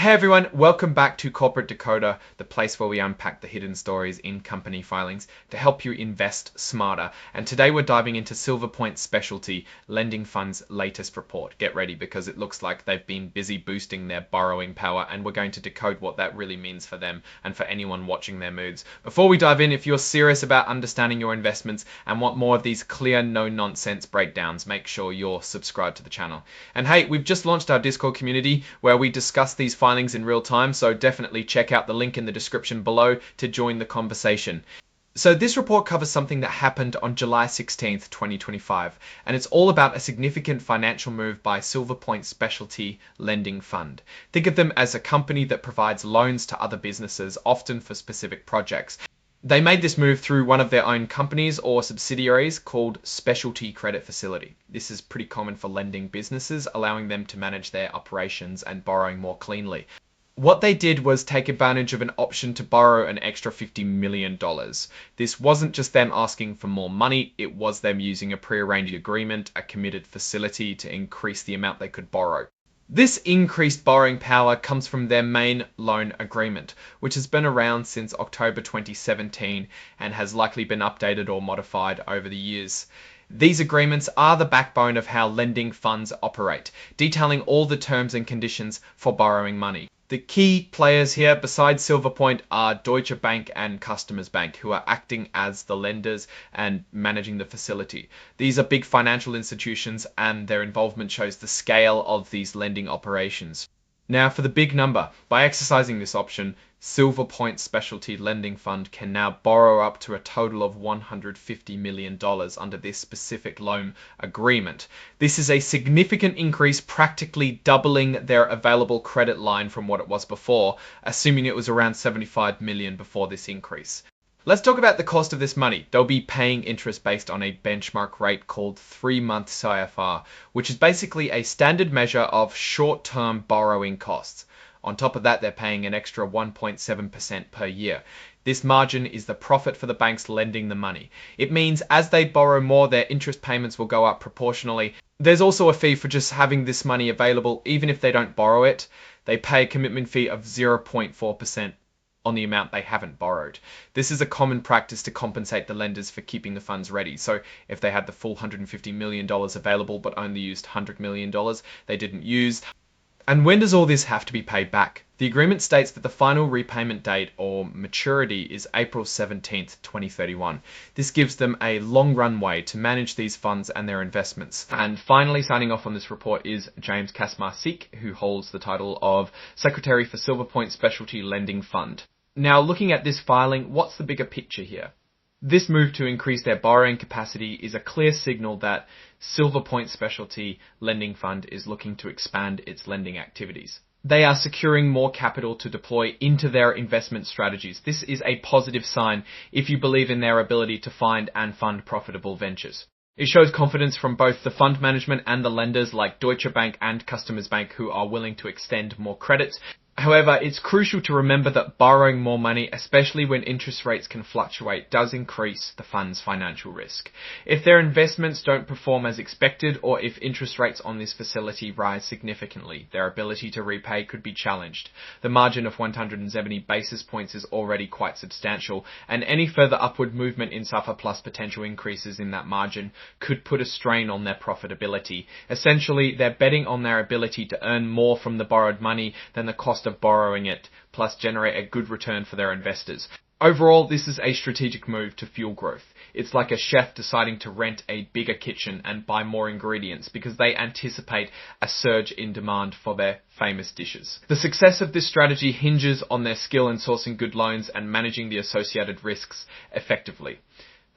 Hey everyone, welcome back to Corporate Decoder, the place where we unpack the hidden stories in company filings to help you invest smarter. And today we're diving into Silver Point Specialty Lending Fund's latest report. Get ready because it looks like they've been busy boosting their borrowing power, and we're going to decode what that really means for them and for anyone watching their moods. Before we dive in, if you're serious about understanding your investments and want more of these clear, no-nonsense breakdowns, make sure you're subscribed to the channel. And hey, we've just launched our Discord community where we discuss these filings in real time, so definitely check out the link in the description below to join the conversation. So this report covers something that happened on July 16th, 2025, and it's all about a significant financial move by Silver Point Specialty Lending Fund. Think of them as a company that provides loans to other businesses, often for specific projects. They made this move through one of their own companies or subsidiaries called Specialty Credit Facility. This is pretty common for lending businesses, allowing them to manage their operations and borrowing more cleanly. What they did was take advantage of an option to borrow an extra $50 million. This wasn't just them asking for more money, it was them using a pre-arranged agreement, a committed facility to increase the amount they could borrow. This increased borrowing power comes from their main loan agreement, which has been around since October 2017 and has likely been updated or modified over the years. These agreements are the backbone of how lending funds operate, detailing all the terms and conditions for borrowing money. The key players here, besides Silver Point, are Deutsche Bank and Customers Bank, who are acting as the lenders and managing the facility. These are big financial institutions, and their involvement shows the scale of these lending operations. Now, for the big number, by exercising this option, Silver Point Specialty Lending Fund can now borrow up to a total of $150 million under this specific loan agreement. This is a significant increase, practically doubling their available credit line from what it was before, assuming it was around $75 million before this increase. Let's talk about the cost of this money. They'll be paying interest based on a benchmark rate called 3-month CIFR, which is basically a standard measure of short-term borrowing costs. On top of that, they're paying an extra 1.7% per year. This margin is the profit for the banks lending the money. It means as they borrow more, their interest payments will go up proportionally. There's also a fee for just having this money available, even if they don't borrow it. They pay a commitment fee of 0.4%. on the amount they haven't borrowed. This is a common practice to compensate the lenders for keeping the funds ready. So if they had the full $150 million available but only used $100 million they didn't use. And when does all this have to be paid back? The agreement states that the final repayment date or maturity is April 17th, 2031. This gives them a long runway to manage these funds and their investments. And finally, signing off on this report is James Kasmar-Seek, who holds the title of Secretary for Silver Point Specialty Lending Fund. Now, looking at this filing, what's the bigger picture here? This move to increase their borrowing capacity is a clear signal that Silver Point Specialty Lending Fund is looking to expand its lending activities. They are securing more capital to deploy into their investment strategies. This is a positive sign if you believe in their ability to find and fund profitable ventures. It shows confidence from both the fund management and the lenders like Deutsche Bank and Customers Bank, who are willing to extend more credit. However, it's crucial to remember that borrowing more money, especially when interest rates can fluctuate, does increase the fund's financial risk. If their investments don't perform as expected, or if interest rates on this facility rise significantly, their ability to repay could be challenged. The margin of 170 basis points is already quite substantial, and any further upward movement in SOFR plus potential increases in that margin could put a strain on their profitability. Essentially, they're betting on their ability to earn more from the borrowed money than the cost of borrowing it, plus generate a good return for their investors. Overall, this is a strategic move to fuel growth. It's like a chef deciding to rent a bigger kitchen and buy more ingredients because they anticipate a surge in demand for their famous dishes. The success of this strategy hinges on their skill in sourcing good loans and managing the associated risks effectively.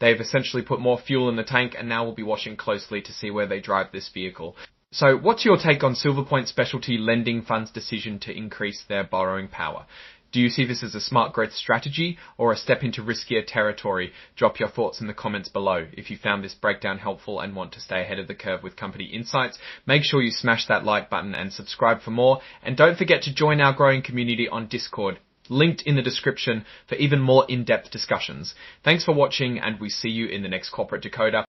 They've essentially put more fuel in the tank, and now we'll be watching closely to see where they drive this vehicle. So what's your take on Silver Point Specialty Lending Fund's decision to increase their borrowing power? Do you see this as a smart growth strategy or a step into riskier territory? Drop your thoughts in the comments below. If you found this breakdown helpful and want to stay ahead of the curve with company insights, make sure you smash that like button and subscribe for more. And don't forget to join our growing community on Discord, linked in the description for even more in-depth discussions. Thanks for watching, and we see you in the next Corporate Decoder.